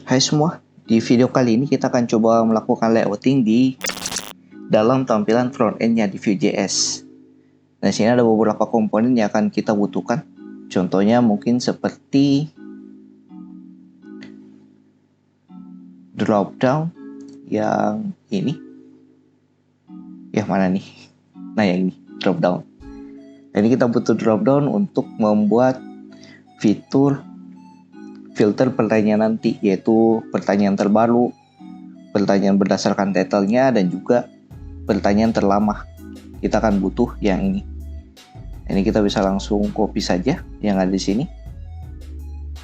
Hai semua, di video kali ini kita akan coba melakukan layouting di dalam tampilan front-end-nya di Vue.js. Nah, di sini ada beberapa komponen yang akan kita butuhkan. Contohnya mungkin seperti dropdown yang ini. Yang mana nih? Nah, yang ini, dropdown. Nah, ini kita butuh dropdown untuk membuat fitur filter pertanyaan nanti, yaitu pertanyaan terbaru, pertanyaan berdasarkan title-nya, dan juga pertanyaan terlama. Kita akan butuh yang ini. Ini kita bisa langsung copy saja yang ada di sini.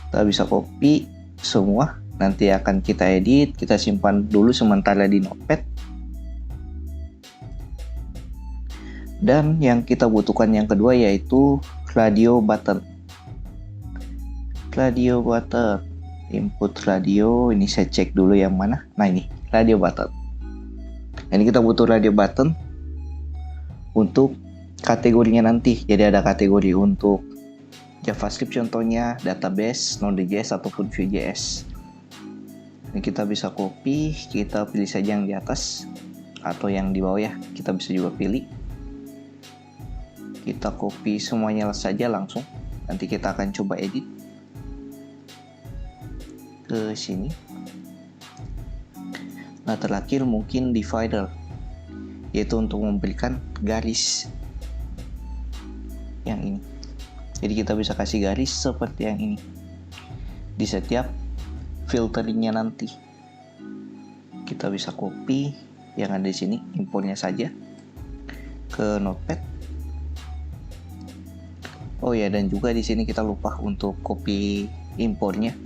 Kita bisa copy semua, nanti akan kita edit, kita simpan dulu sementara di Notepad. Dan yang kita butuhkan yang kedua yaitu radio button. Radio button, input radio, ini saya cek dulu yang mana. Nah, ini radio button. Ini kita butuh radio button untuk kategorinya nanti. Jadi ada kategori untuk JavaScript contohnya, database, Node.js ataupun Vue.js. Ini kita bisa copy, kita pilih saja yang di atas atau yang di bawah ya. Kita bisa juga pilih. Kita copy semuanya saja langsung. Nanti kita akan coba edit ke sini. Nah, terakhir mungkin divider, yaitu untuk memberikan garis yang ini. Jadi kita bisa kasih garis seperti yang ini di setiap filteringnya nanti. Kita bisa copy yang ada di sini, importnya saja ke Notepad. Oh ya, dan juga di sini kita lupa untuk copy importnya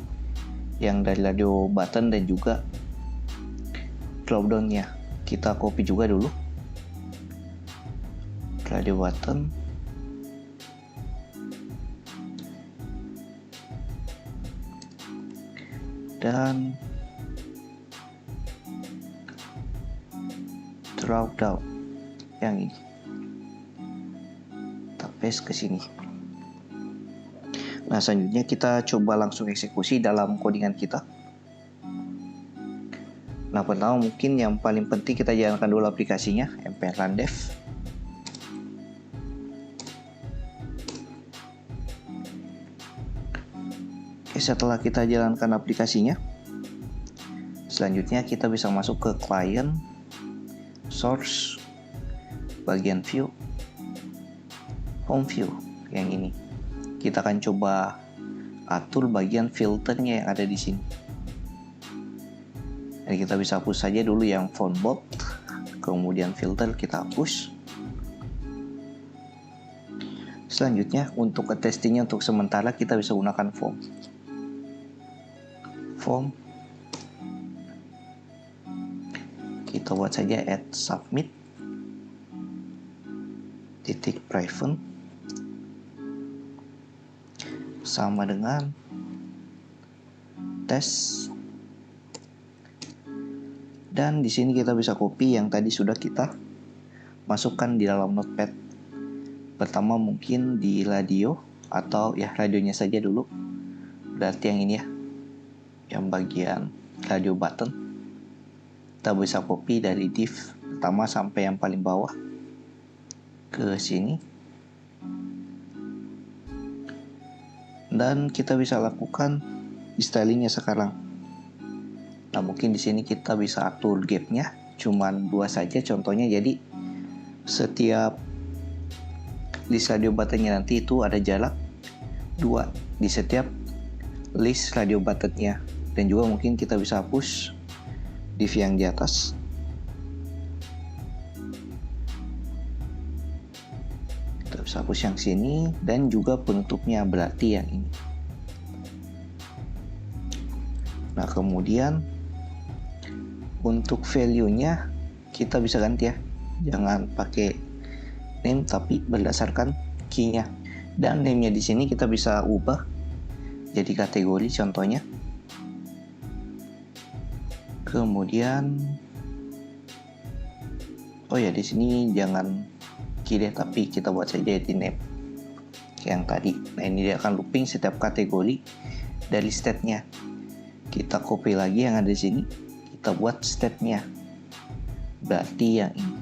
yang dari radio button dan juga dropdownnya. Kita copy juga dulu radio button, dan dropdown yang ini. Kita paste ke sini. Nah, selanjutnya kita coba langsung eksekusi dalam codingan kita. Nah, pertama mungkin yang paling penting kita jalankan dulu aplikasinya, npm run dev. Oke, setelah kita jalankan aplikasinya, selanjutnya kita bisa masuk ke client, source, bagian view, home view yang ini. Kita akan coba atur bagian filternya yang ada di sini. Jadi kita bisa hapus saja dulu yang font bold, kemudian filter kita hapus. Selanjutnya untuk testingnya untuk sementara kita bisa gunakan form. Kita buat saja add submit .private sama dengan tes. Dan di sini kita bisa copy yang tadi sudah kita masukkan di dalam Notepad. Pertama mungkin di radio, atau ya radionya saja dulu. Berarti yang ini ya, yang bagian radio button. Kita bisa copy dari div pertama sampai yang paling bawah ke sini. Dan kita bisa lakukan stylingnya sekarang. Nah, mungkin di sini kita bisa atur gapnya cuman 2 saja contohnya. Jadi setiap list radio buttonnya nanti itu ada jarak 2 di setiap list radio buttonnya. Dan juga mungkin kita bisa hapus div yang di atas. Kita bisa hapus yang sini, dan juga penutupnya berarti yang ini. Nah, kemudian untuk value-nya kita bisa ganti ya. Jangan pakai name tapi berdasarkan key-nya. Dan name-nya di sini kita bisa ubah jadi kategori contohnya. Kemudian oh ya, di sini jangan key deh, tapi kita buat saja di name yang tadi. Nah, ini dia akan looping setiap kategori dari state-nya. Kita copy lagi yang ada di sini, kita buat stepnya. Berarti yang ini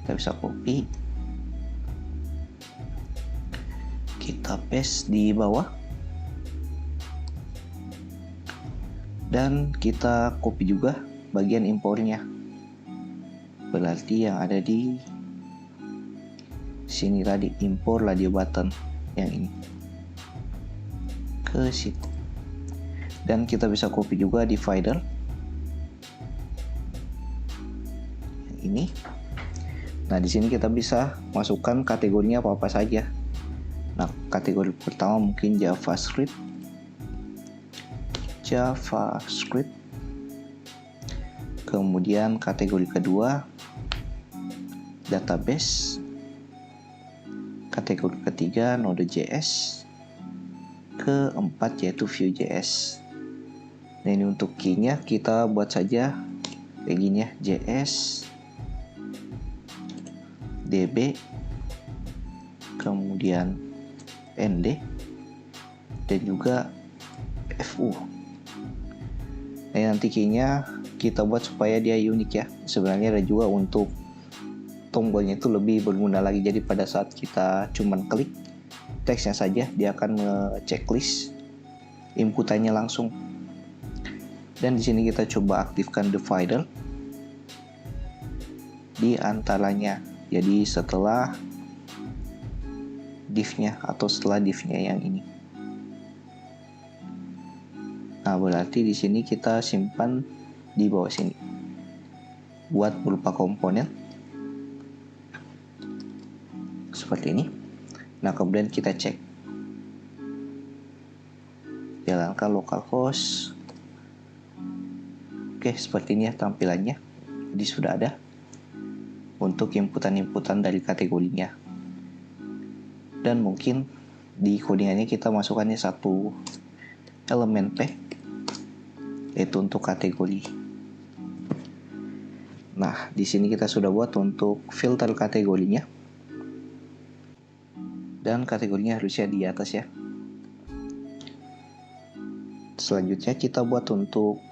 kita bisa copy, kita paste di bawah, dan kita copy juga bagian impornya. Berarti yang ada di sini tadi, import radio button yang ini ke situ. Dan kita bisa copy juga divider yang ini. Nah, di sini kita bisa masukkan kategorinya apa-apa saja. Nah, kategori pertama mungkin JavaScript. Kemudian kategori kedua database. Kategori ketiga Node.js. Keempat yaitu Vue.js. Nah, ini untuk key-nya kita buat saja kayak gini ya, JS, DB, kemudian ND, dan juga FU. Nah, nanti key-nya kita buat supaya dia unik ya. Sebenarnya ada juga untuk tombolnya itu lebih berguna lagi. Jadi pada saat kita cuman klik teksnya saja, dia akan nge-checklist inputannya langsung. Dan di sini kita coba aktifkan divider di antaranya. Jadi setelah div-nya atau setelah div-nya yang ini. Nah, berarti di sini kita simpan di bawah sini buat berupa komponen seperti ini. Nah, kemudian kita cek, jalankan localhost. Oke, seperti ini ya tampilannya. Jadi sudah ada untuk inputan-inputan dari kategorinya. Dan mungkin di codingannya kita masukkannya satu elemen P, yaitu untuk kategori. Nah, di sini kita sudah buat untuk filter kategorinya. Dan kategorinya harusnya di atas ya. Selanjutnya kita buat untuk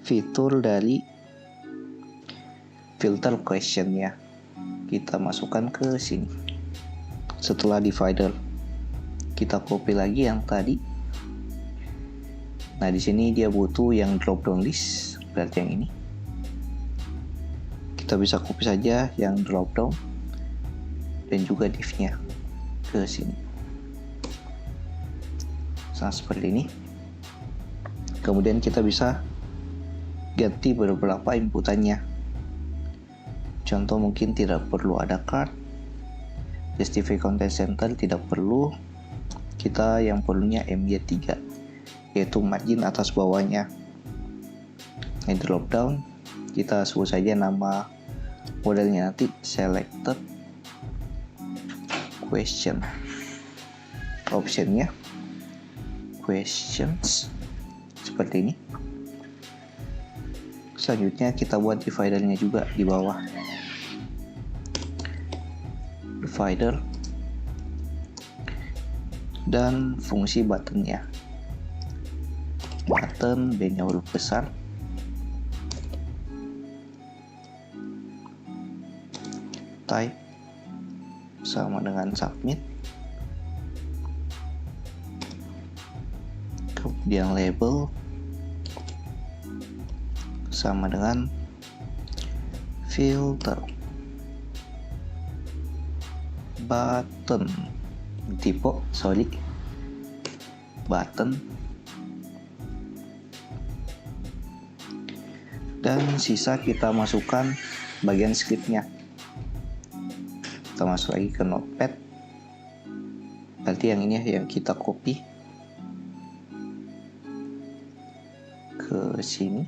fitur dari filter questionnya. Kita masukkan ke sini. Setelah divider, kita copy lagi yang tadi. Nah, di sini dia butuh yang drop down list, berarti yang ini. Kita bisa copy saja yang drop down dan juga div-nya ke sini. Nah, seperti ini. Kemudian kita bisa ganti beberapa inputannya. Contoh mungkin tidak perlu ada card, justify content center tidak perlu. Kita yang perlunya MY3, yaitu margin atas bawahnya. Ini drop down, kita sebut saja nama modelnya nanti selected question. Optionnya questions seperti ini. Selanjutnya kita buat dividernya juga di bawah. Divider dan fungsi buttonnya. Button B-nya huruf besar. Type sama dengan submit. Kemudian label sama dengan filter. Button tipe button, dan sisa kita masukkan bagian scriptnya. Kita masuk lagi ke notepad, berarti yang ini yang kita copy ke sini,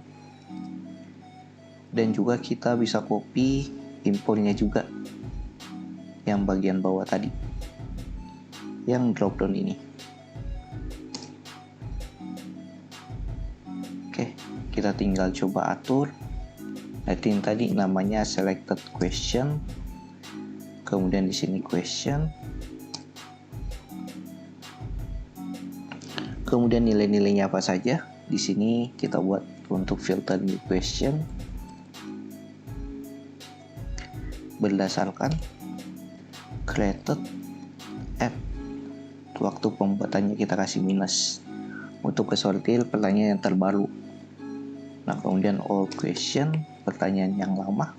dan juga kita bisa copy importnya juga yang bagian bawah tadi, yang drop down ini. Oke, kita tinggal coba atur. Nanti yang tadi namanya selected question, kemudian di sini question, Kemudian nilai-nilainya apa saja? Di sini kita buat untuk filter new question berdasarkan created at. Waktu pembuatannya kita kasih minus. Untuk kesortir pertanyaan yang terbaru. Nah, kemudian all question pertanyaan yang lama.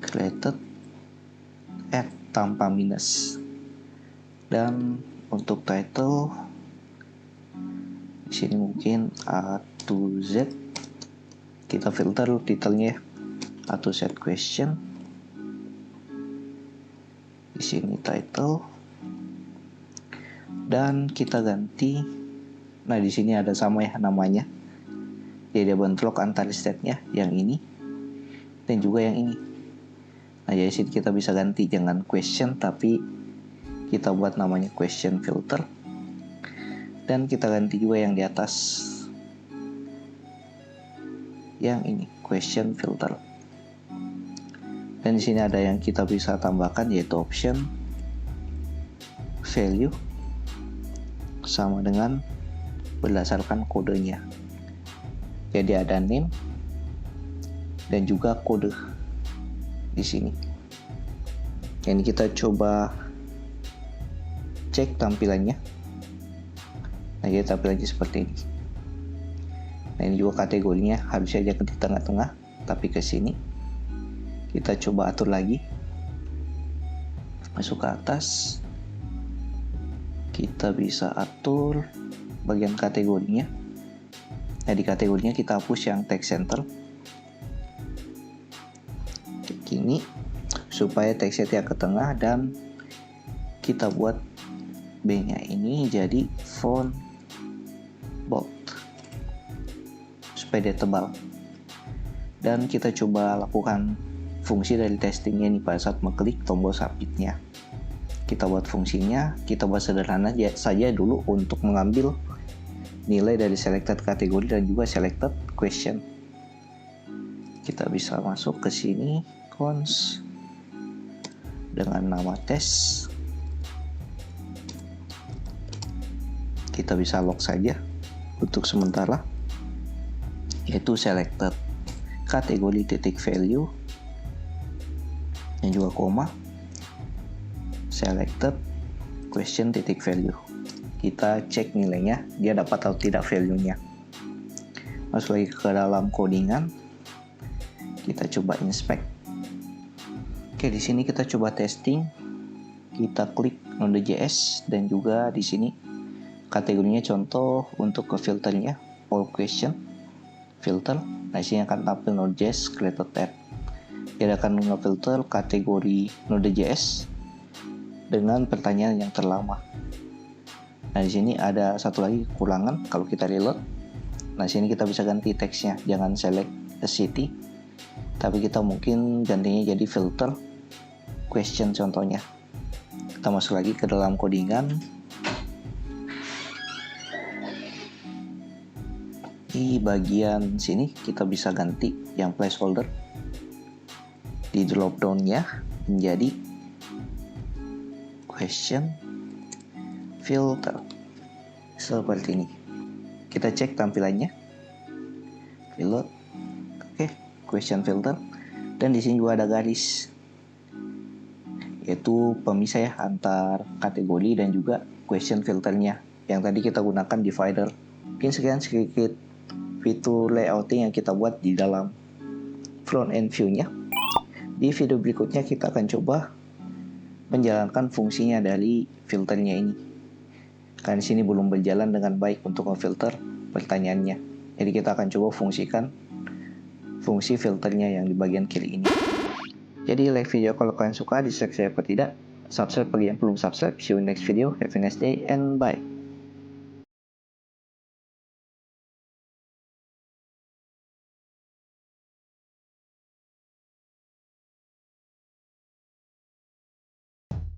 Created at tanpa minus. Dan untuk title di sini mungkin A to Z. Kita filter titelnya A to Z question. Di sini title. Dan kita ganti. Nah, di sini ada sama ya namanya. Jadi ada bentrok antara state-nya yang ini dan juga yang ini. Nah, jadi sini kita bisa ganti jangan question tapi kita buat namanya question filter. Dan kita ganti juga yang di atas. Yang ini question filter. Dan di sini ada yang kita bisa tambahkan yaitu option value sama dengan berdasarkan kodenya. Jadi ada name dan juga kode di sini. Ini kita coba cek tampilannya. Nah, jadi tampilannya seperti ini. Nah, ini juga kategorinya harusnya jangan di tengah-tengah, tapi ke sini. Kita coba atur lagi. Masuk ke atas. Kita bisa atur bagian kategorinya. Nah, di kategorinya kita hapus yang text center. Gini supaya teksnya tidak ke tengah, dan kita buat B-nya ini jadi font bold supaya dia tebal. Dan kita coba lakukan fungsi dari testingnya nih pada saat mengklik tombol submitnya. Kita buat fungsinya, kita buat sederhana saja dulu untuk mengambil nilai dari selected kategori dan juga selected question. Kita bisa masuk ke sini, cons dengan nama tes. Kita bisa lock saja untuk sementara, yaitu selected kategori titik value dan juga koma selected question titik value. Kita cek nilainya dia dapat atau tidak value-nya. Masuk lagi ke dalam codingan, kita coba inspect. Oke, di sini kita coba testing. Kita klik Node.js dan juga di sini kategorinya contoh untuk ke filternya all question filter. Nah, sini akan tampil Node.js created at. Dia akan ngefilter kategori Node.js dengan pertanyaan yang terlama. Nah, di sini ada satu lagi kekurangan kalau kita reload. Nah, sini kita bisa ganti teksnya, jangan select a city, tapi kita mungkin gantinya jadi filter question contohnya. Kita masuk lagi ke dalam codingan. Di bagian sini kita bisa ganti yang placeholder di drop down-nya menjadi question filter seperti ini. Kita cek tampilannya, reload. Oke, question filter, dan di sini juga ada garis, yaitu pemisah ya antar kategori dan juga question filternya yang tadi kita gunakan divider. Mungkin sekian sedikit fitur layouting yang kita buat di dalam front end view-nya. Di video berikutnya kita akan coba menjalankan fungsinya dari filternya ini. Karena di sini belum berjalan dengan baik untuk memfilter pertanyaannya. Jadi kita akan coba fungsikan fungsi filternya yang di bagian kiri ini. Jadi like video kalau kalian suka, dislike saya apa tidak. Subscribe bagi yang belum subscribe. See you next video. Have a nice day and bye.